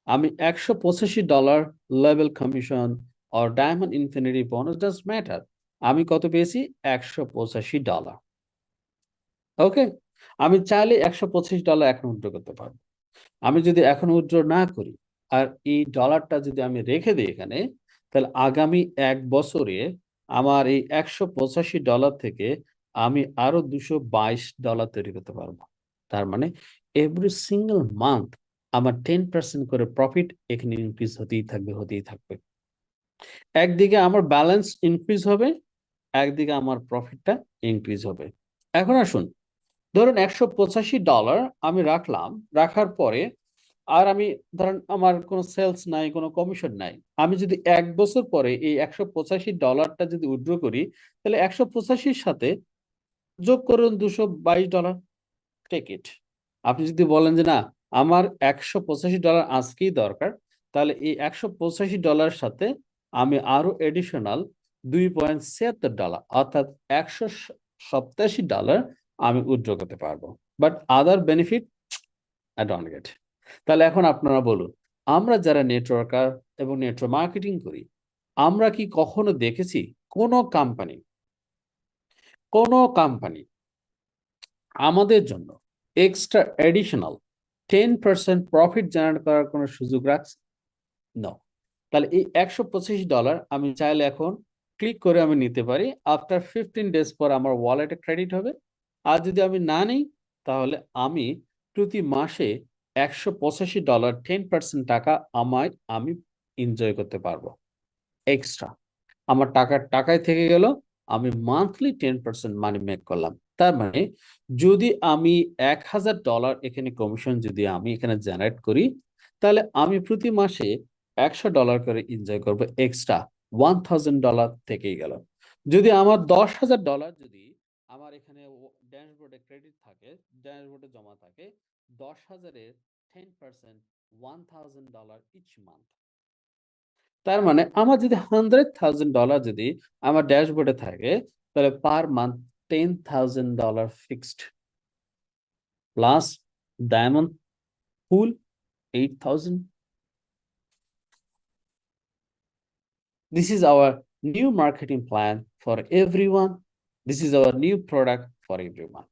আমি $185 level commission or diamond infinity bonus does matter, আমি কত পেয়েছি? $185। ওকে, আমি চাইলে $185 এখন উইথড্র করতে পারবো। আমি যদি এখন উইথড্র না করি আর এই ডলারটা যদি আমি রেখে দিই এখানে, তাহলে আগামী 1 বছরে আমার এই $185 থেকে আমি আরো $222 তৈরি করতে পারবো। তার মানে এভরি সিঙ্গেল মান্থ আমার 10% করে প্রফিট এখানে ইনক্রিজ হতেই থাকবে। একদিকে আমার ব্যালেন্স ইনক্রিজ হবে, একদিকে আমার প্রফিটটা ইনক্রিজ হবে। এখন আসুন, ধরুন $185 আমি রাখলাম, রাখার পরে আর আমি ধরেন আমার কোনো সেলস নাই, কোনো কমিশন নাই। আমি যদি 1 বছর পরে এই $185টা যদি উইথড্র করি, তাহলে 185 সাথে যোগ করুন $222, টেক ইট। আপনি যদি বলেন যে না, আমার $185 আজকেই দরকার, তাহলে এই $185 সাথে আমি আরো এডিশনাল $2.76 অর্থাৎ $187 আমি উইথড্র করতে পারবো। But other benefit I don't get. তাহলে এখন আপনারা বলুন, আমরা যারা নেটওয়ার্কার এবং নেটওয়ার্ক মার্কেটিং করি, আমরা কি কখনো দেখেছি কোনো কোম্পানি আমাদের জন্য এক্সট্রা এডিশনাল 10% প্রফিট জেনারেট করার কোনো সুযোগ রাখছে? নো। তাহলে এই $185 আমি চাইলে এখন ক্লিক করে আমি নিতে পারি। আফটার 15 ডেজ পর আমার ওয়ালেটে ক্রেডিট হবে। আর যদি আমি না নিই, তাহলে আমি প্রতি মাসে $185 10% টাকা আমি এনজয় করতে পারবো এক্সট্রা। আমার টাকায় থেকে গেল, আমি মান্থলি 10% মানি মেক করলাম। তার মানে যদি আমি $1000 এখানে কমিশন যদি আমি এখানে জেনারেট করি, তাহলে আমি প্রতি মাসে $100 করে এনজয় করব এক্সট্রা। $1000 থেকেই গেল। যদি আমার $10,000 যদি আমার এখানে ড্যাশবোর্ডে ক্রেডিট থাকে, ড্যাশবোর্ডে জমা থাকে, 10,000-এর 10% $1,000 ইচ মান্থ। তার মানে আমার যদি $100,000 যদি আমার ড্যাশবোর্ডে থাকে, তাহলে per month $10,000 fixed plus diamond pool 8,000। This is our new marketing plan for everyone. This is our new product for everyone.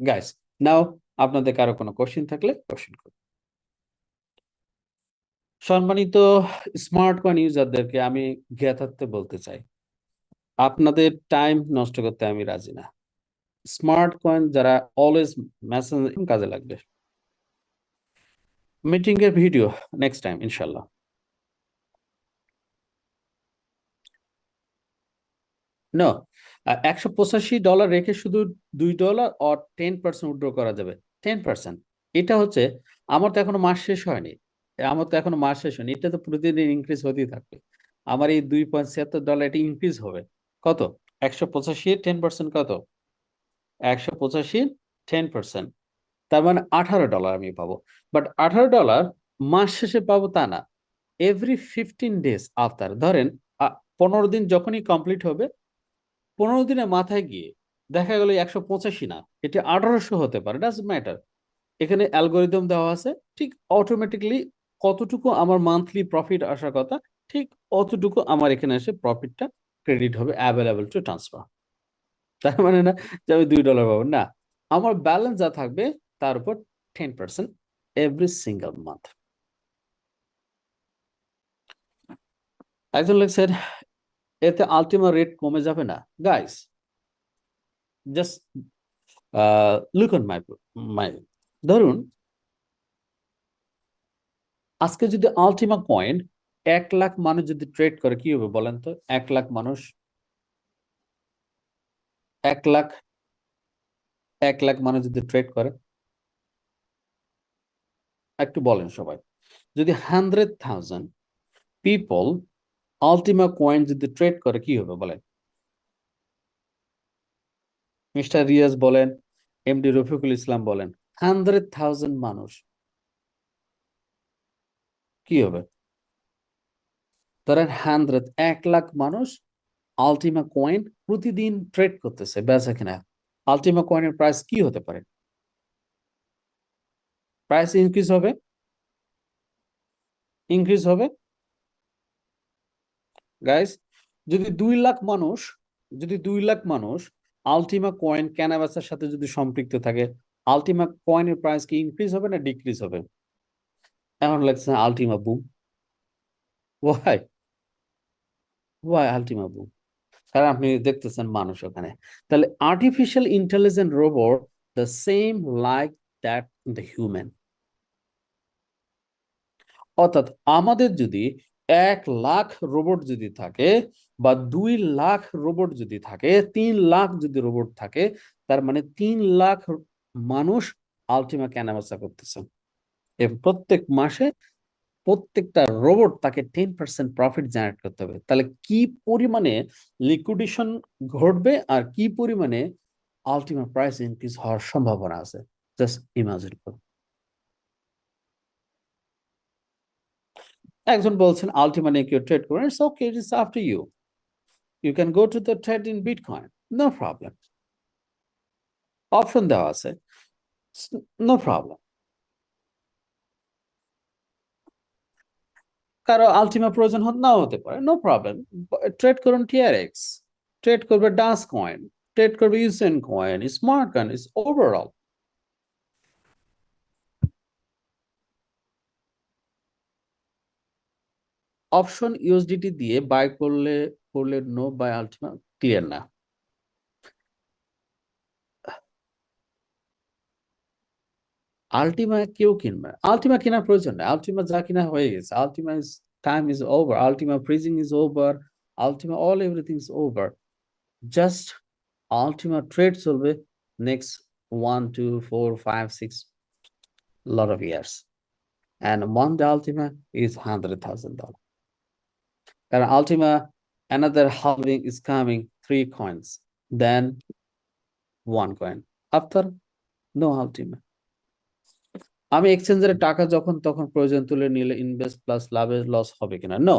Guys, now আপনাদের কারো কোনো কোশ্চেন থাকলে কোশ্চেন করুন। সম্মানিত স্মার্ট কয়েন ইউজারদেরকে আমি জ্ঞাতার্থে বলতে চাই, আপনাদের টাইম নষ্ট করতে আমি রাজি না। স্মার্ট কয়েন যারা অলওয়েজ মেসেজ কাজে লাগবে। মিটিং এর ভিডিও নেক্সট টাইম ইনশাল্লাহ। নো, $185 রেখে শুধু $2 অর 10% উইথড্র করা যাবে। 10%, এটা হচ্ছে আমার তো এখনো মাস শেষ হয়নি। এটা তো প্রতিদিন ইনক্রিজ হতেই থাকবে। আমার এই $2.76 এটা ইনক্রিজ হবে কত? 185 10% কত? 185 10%, তার মানে $18 আমি পাবো। বাট $18 মাস শেষে পাবো তা না, এভরি 15 ডেজ আফটার। ধরেন 15 দিন যখনই কমপ্লিট হবে, 15 দিনের মাথায় গিয়ে দেখা গেল 185 না, এটা 1800 হতে পারে, ডাজন্ট ম্যাটার। এখানে অ্যালগোরিদম দেওয়া আছে, ঠিক অটোমেটিকলি কতটুকু আমার মান্থলি প্রফিট আসার কথা, ঠিক অতটুকু আমার এখানে এসে প্রফিটটা ক্রেডিট হবে, অ্যাভেলেবল টু ট্রান্সফার। তার মানে না যে আমি $2 পাবো না, আমার ব্যালেন্স যা থাকবে তার উপর 10% এভরি সিঙ্গেল মান্থ। একজন লোক স্যার, এতে আলটিমেট রেট কমে যাবে না? Guys, just look on my ধরুন, আজকে যদি আলটিমা কয়েন 1 লাখ মানুষ যদি ট্রেড করে, কি হবে বলেন তো? 1 লাখ মানুষ, 1 লাখ 1 লাখ মানুষ যদি ট্রেড করে, একটু বলেন সবাই, যদি 100,000 পিপল আলটিমা কয়েন যদি ট্রেড করে, কি হবে বলেন? মিস্টার রিয়াজ বলেন, এমডি রফিকুল ইসলাম বলেন, 100,000 মানুষ, কি হবে? ধরেন 1 লাখ মানুষ আলটিমা কয়েন প্রতিদিন ট্রেড করতেছে, বেচা কিনা। আলটিমা কয়েনের প্রাইস কি হতে পারে? প্রাইস ইনক্রিজ হবে, ইনক্রিজ হবে। গাইস, যদি 2 লাখ মানুষ আলটিমা কয়েন কেনাবেচার সাথে যদি সম্পৃক্ত থাকে, আলটিমা কয়েনের প্রাইস কি ইনক্রিজ হবে না ডিক্রিজ হবে? এখন লাগছে Ultima boom. Why? Why Ultima boom? কারণ আপনি দেখতেছেন মানুষ ওখানে। তাহলে artificial intelligent robot the same like that the human. অর্থাৎ আমাদের যদি 1 লাখ রোবট যদি থাকে, বা 2 লাখ রোবট যদি থাকে, 3 লাখ যদি রোবট থাকে, তার মানে 3 লাখ মানুষ আলটিমা কেনাবেচা করতেছে, এবং প্রত্যেক মাসে প্রত্যেকটা রোবট তাকে 10% প্রফিট জেনারেট করতে হবে। তাহলে কি পরিমাণে লিকুইডেশন ঘটবে আর কি পরিমাণে আলটিমেট প্রাইস ইনক্রিজ হওয়ার সম্ভাবনা আছে, জাস্ট ইমাজিন করুন। একজন বলছেন আলটিমা নিয়ে কেউ ট্রেড করেন, it's okay, it's up to you, you can go to the trade in bitcoin, no problem, option দেওয়া আছে, নো প্রবলেম। কারো আলটিমা প্রয়োজন নাও হতে পারে, নো প্রবলেম, ট্রেড করুন টিআরএক্স, ট্রেড করবে ডাস কয়েন, ট্রেড করবে ইউসেন কয়েন, স্মার্ট কয়েন, ইস ওভারঅল। অপশন ইউএসডিটি দিয়ে বাই করলে করলে নো বাই আলটিমা ক্লিয়ার না। আলটিমা কেউ কিনবে, আলটিমা কেনার প্রয়োজন নেই, আলটিমা যা কিনা হয়ে গেছে, Ultima is time is over, Ultima freezing is over, Ultima all everything is over, just Ultima trade চলবে next 1 2 4 5 6 lot of years, and one the ultima is $100,000. কারণ Ultima another halving is coming, 3 coins, then 1 coin, after no ultima। আমি এক্সচেঞ্জারে টাকা যখন তখন প্রয়োজন তুলে নিলে invest plus লাভের লস হবে কিনা? নো,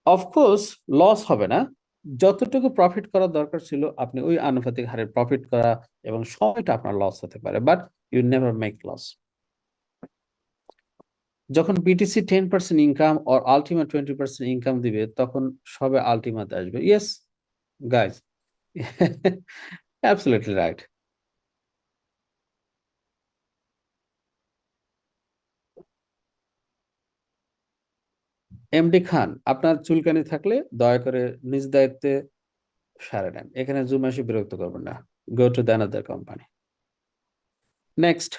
অফকোর্স লস হবে না। যতটুকু প্রফিট করার দরকার ছিল আপনি ওই আনুপাতিক হারে প্রফিট করা, এবং সময়টা আপনার লস হতে পারে, but you never make loss. যখন বিটিসি 10% ইনকাম আর আলটিমা 20% ইনকাম দিবে, তখন সবে আলটিমাতে আসবে। Yes guys, absolutely right. MD Khan, আপনার চুলকানি থাকলে দয়া করে নিজ দায়িত্বে সারে নেন, এখানে জুম এসে বিরক্ত করবেন না। গো to the another company. Next,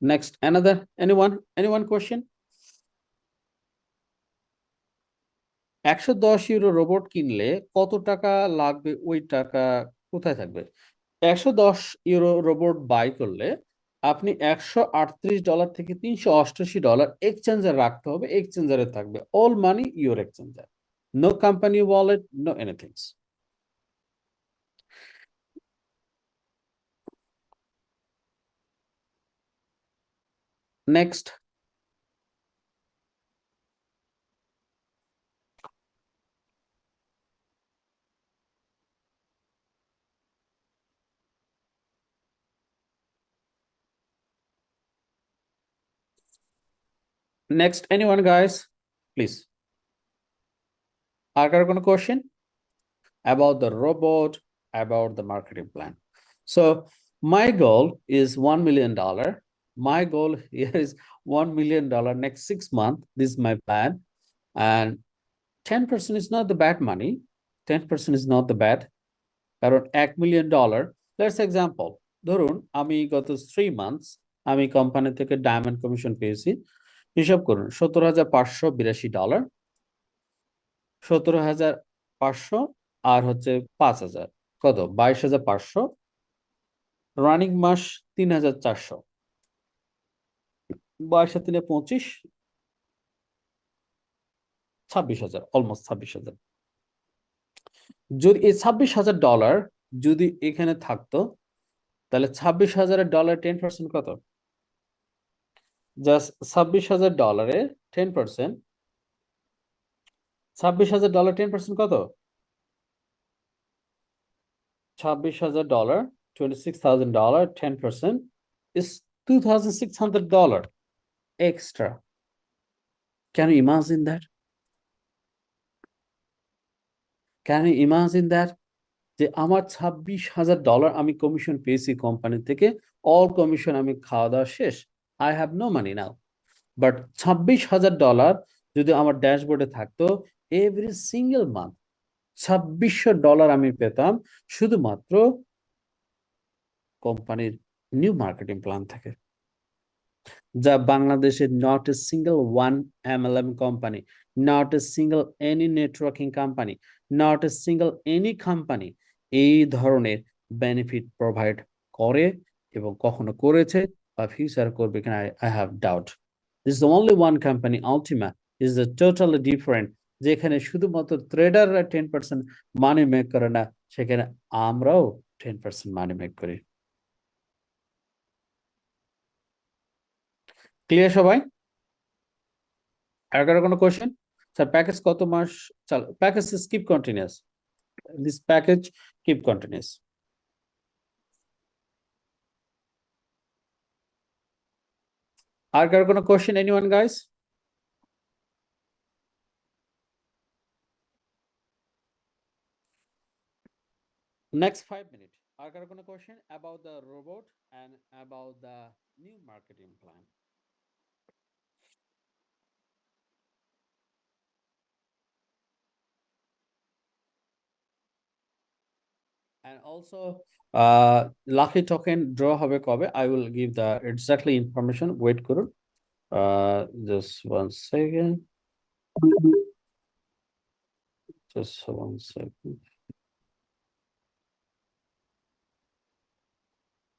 next another, anyone question? 110 euro robot কিনলে কত টাকা লাগবে, ওই টাকা কোথায় থাকবে? 110 ইউরো রোবট বাই করলে আপনি $138 থেকে $388 এক্সচেঞ্জার রাখতে হবে, এক্সচেঞ্জারে থাকবে all money your exchanger, no company wallet, no anything. Next, next anyone guys, please. আর কারো কোনো question about the robot, about the marketing plan? So my goal is $1 million. My goal here is $1 million next 6 months. This is my plan. And 10% is not the bad money. 10% is not the bad. কারণ $1 million, let's example, ধরুন আমি গত 3 months আমি company থেকে diamond commission পেয়েছি, হিসাব করুন $17,582, 17,500 আর হচ্ছে 5,000, কত? 22,500, রানিং মাস 3,400, 22 3 25, 26,000, অলমোস্ট 26,000। যদি এই $26,000 যদি এখানে থাকতো, তাহলে $26,000 10% কত? জাস্ট $26,000 10%, $26,000 10% কত? $26,000, $26,000 10% is $2,600 extra. Can you imagine that? Can you imagine that? যে আমার $26,000 আমি কমিশন পেয়েছি কোম্পানি থেকে, অল কমিশন আমি খাওয়া দাওয়া শেষ, I have no money now. But $26,000 যদি আমার ড্যাশবোর্ডে থাকতো, এভরি সিঙ্গেল মান্থ $2,600 আমি পেতাম শুধুমাত্র কোম্পানির নিউ মার্কেটিং প্ল্যান থেকে, যা বাংলাদেশের not a single one MLM company, not a single any networking company, not a single any company এই ধরনের বেনিফিট প্রোভাইড করে এবং কখনো করেছে বা ফিউচার করবে কিনা I have doubt. This is only one company, Ultima is the totally different, যেখানে শুধুমাত্র ট্রেডাররা 10% মানি মেক করে না, সেখানে আমরাও 10% মানি মেক করি। ক্লিয়ার সবাই? আর কারো কোনো কোশ্চেন? স্যার প্যাকেজ কত মাস চাল? Package keep continuous, this package keep continuous. আর কারো কোনো question, anyone guys? Next 5 minutes. Are there any question about the robot and about the new marketing plan? And also, lucky token draw হবে কবে? I will give the exactly information. Wait করুন. Just one second. Just one second.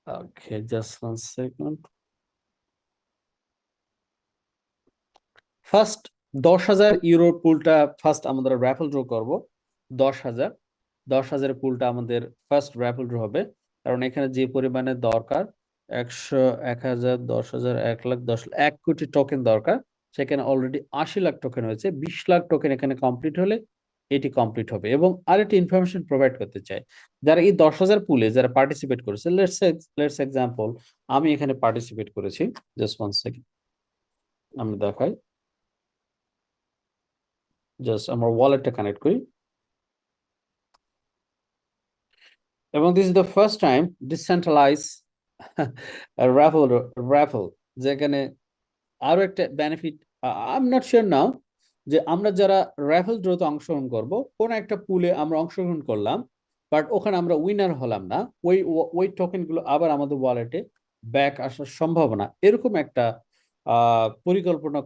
Okay, just one second. First 10,000 ইউরোর পুলটা first আমাদের raffle draw করব। 10,000 পুলটা আমাদের first raffle draw হবে, কারণ এখানে যে পরিমাণে দরকার 100, 1,000, 10,000, 1 লাখ, 10 লাখ, 1 কোটি টোকেন দরকার, সেখানে অলরেডি 80 লাখ টোকেন হয়েছে। 20 লাখ টোকেন এখানে কমপ্লিট হলে এটি কমপ্লিট হবে। এবং আরেকটি ইনফরমেশন প্রোভাইড করতে চাই, যারা এই 10,000 পুলে যারা পার্টিসিপেট করেছে, লেটস এক্সাম্পল আমি এখানে পার্টিসিপেট করেছি। জাস্ট ওয়ান সেকেন্ড আমি দেখাই, জাস্ট আমার ওয়ালেটটা কানেক্ট করি। এবং this is the first time decentralize raffle, যেখানে আরো একটা benefit I am not sure now, যে আমরা যারা রাফেল ড্রতে অংশগ্রহণ করব, কোন একটা পুলে আমরা অংশগ্রহণ করলাম, বাট ওখানে আমরা উইনার হলাম না, ওই টোকেন গুলো আবার আমাদের ওয়ালেটে ব্যাক আসার সম্ভাবনা, এরকম একটা পরিকল্পনা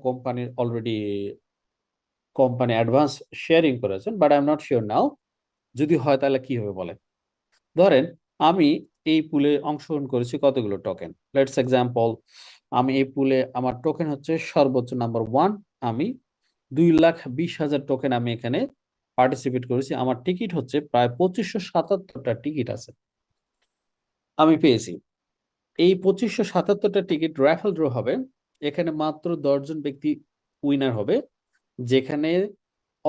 কোম্পানি অ্যাডভান্স শেয়ারিং করেছেন, but I am not sure now. যদি হয় তাহলে কি হবে বলে, ধরেন আমি এই পুলে অংশগ্রহণ করেছি কতগুলো টোকেন, লেটস এক্সাম্পল আমি এই পুলে আমার টোকেন হচ্ছে সর্বোচ্চ নাম্বার 1, আমি 2,20,000 টোকেন আমি এখানে পার্টিসিপেট করেছি। আমার টিকিট হচ্ছে প্রায় 2,577টা টিকিট আছে আমি পেয়েছি। এই 2,577টা টিকিট র্যাফেল ড্র হবে, এখানে মাত্র 10 জন ব্যক্তি উইনার হবে, যেখানে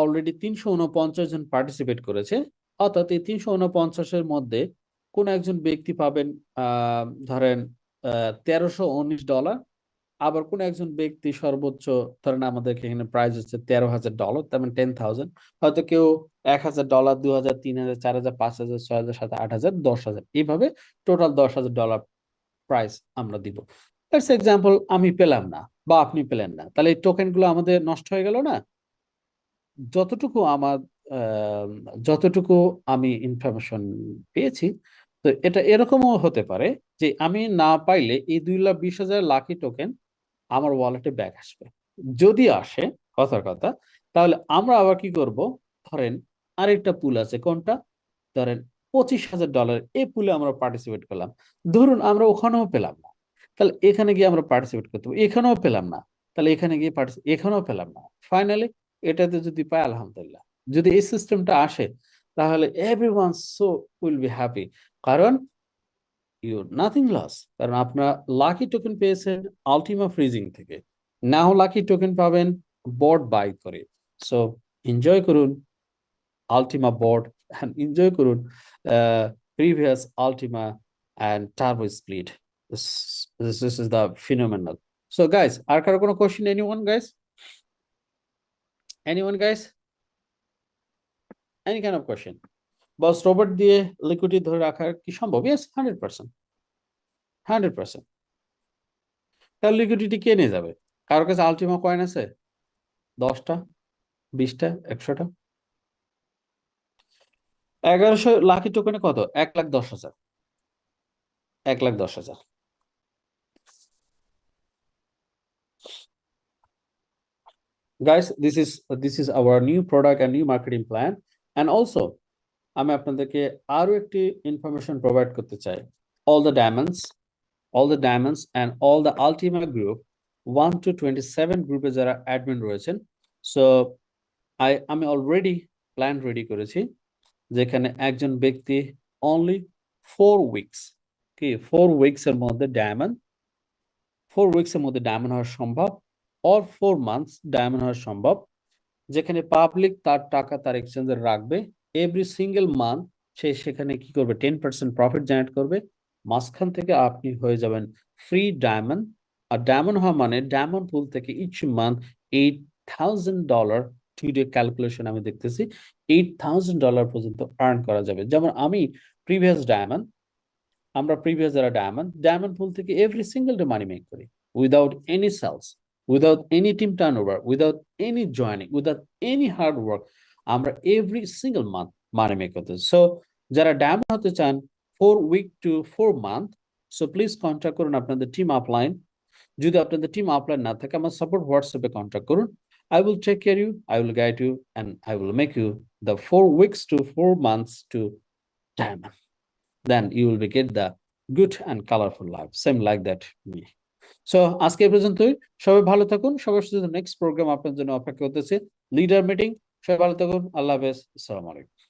অলরেডি 349 জন পার্টিসিপেট করেছে। অর্থাৎ এই 349-এর মধ্যে কোন একজন ব্যক্তি পাবেন ধরেন $1,319, আবার কোন একজন ব্যক্তি সর্বোচ্চ ধরেন আমাদের এখানে প্রাইস হচ্ছে $13,000, তার মানে 10,000, হয়তো কেউ $1,000, 2,000, 3,000, 4,000, 5,000, 6,000, 7,000, 8,000, 10,000, এইভাবে টোটাল $10,000 প্রাইস আমরা দিব। লেটস এক্সাম্পল আমি পেলাম না বা আপনি পেলেন না, তাহলে এই টোকেন গুলো আমাদের নষ্ট হয়ে গেল না? যতটুকু আমার যতটুকু আমি ইনফরমেশন পেয়েছি, তো এটা এরকমও হতে পারে যে আমি না পাইলে এই 2,20,000 লাকি টোকেন আমার ওয়ালেটে ব্যাক আসবে। যদি আসে, কথার কথা, তাহলে আমরা আবার কি করব, ধরেন আরেকটা পুল আছে, কোনটা, ধরেন $25,000, এই পুলে আমরা পার্টিসিপেট করলাম, ধরুন আমরা ওখানেও পেলাম না, তাহলে এখানে গিয়ে আমরা পার্টিসিপেট করতে হবে, এখানেও পেলাম না, তাহলে এখানে গিয়ে এখানেও পেলাম না, ফাইনালি এটাতে যদি পাই আলহামদুলিল্লাহ। যদি এই সিস্টেমটা আসে তাহলে everyone so will be happy, কারণ ইউ নাথিং লস, কারণ আপনার লাকি টোকেন পেয়েছেন আলটিমা ফ্রিজিং থেকে, নাও লাকি টোকেন পাবেন বট বাই করে। সো এনজয় করুন আলটিমা বট এন্ড এনজয় করুন previous Ultima and turbo split. This is the phenomenal. So guys, আর কারো কোনো question? Anyone guys? Anyone guys? Any kind of question? Boss robot দিয়ে liquidity ধরে রাখা কি সম্ভব? Yes, 100%. 100%. তাহলে লিকুইডিটি কে নিয়ে যাবে? কারোর কাছে আলটিমা কয়েন আছে? 10টা, 20টা, 100টা? 1100 লাকি টোকেনে কত? 1,10,000। 1,10,000। Guys, this is our new product and new marketing plan. And also, আমি আপনাদেরকে আরো একটি ইনফরমেশন প্রোভাইড করতে চাই। all the diamonds and all the Ultima group 1 to 27 গ্রুপে যারা অ্যাডমিন রয়েছেন, সো আমি অলরেডি প্ল্যান রেডি করেছি, যেখানে একজন ব্যক্তি অনলি 4 উইকস কি 4 উইকস এর মধ্যে ডায়মন্ড 4 উইকস এর মধ্যে ডায়মন্ড হওয়া সম্ভব, অর 4 মান্থস ডায়মন্ড হওয়া সম্ভব, যেখানে পাবলিক তার টাকা তার এক্সচেঞ্জে রাখবে, এভরি সিঙ্গেল মান্থ সে সেখানে কি করবে 10% প্রফিট জেনারেট করবে, মাঝখান থেকে আপনি হয়ে যাবেন ফ্রি ডায়মন্ড। আর ডায়মন্ড হওয়া মানে ডায়মন্ড পুল থেকে ইচ মান্থ $8,000 টুডে ক্যালকুলেশন আমি দেখতেছি $8,000 পর্যন্ত আর্ন করা যাবে। যেমন আমি আমরা প্রিভিয়াস যারা ডায়মন্ড পুল থেকে every single day money make করি without any sales, without any team turnover, without any joining, without any hard work, আমরা every single month money make করতে। সো যারা ডায়মন্ড হতে চান 4 week to 4 month, so please contact করুন আপনাদের team upline. যদি আপনাদের টিম আপলাইন না থাকে, আমার সাপোর্ট হোয়াটসঅ্যাপে কন্ট্যাক্ট করুন। I will take care you, I will guide you, and I will make you the 4 weeks to 4 months to diamond. Then you will be get the good and colorful life, same like that me. So আজকে এই পর্যন্তই। সবাই ভালো থাকুন, সবার সাথে next programme আপনার জন্য অপেক্ষা করতেছে, লিডার মিটিং। সবাই ভালো থাকুন, আল্লাহ হাফেজ, আসসালামু আলাইকুম।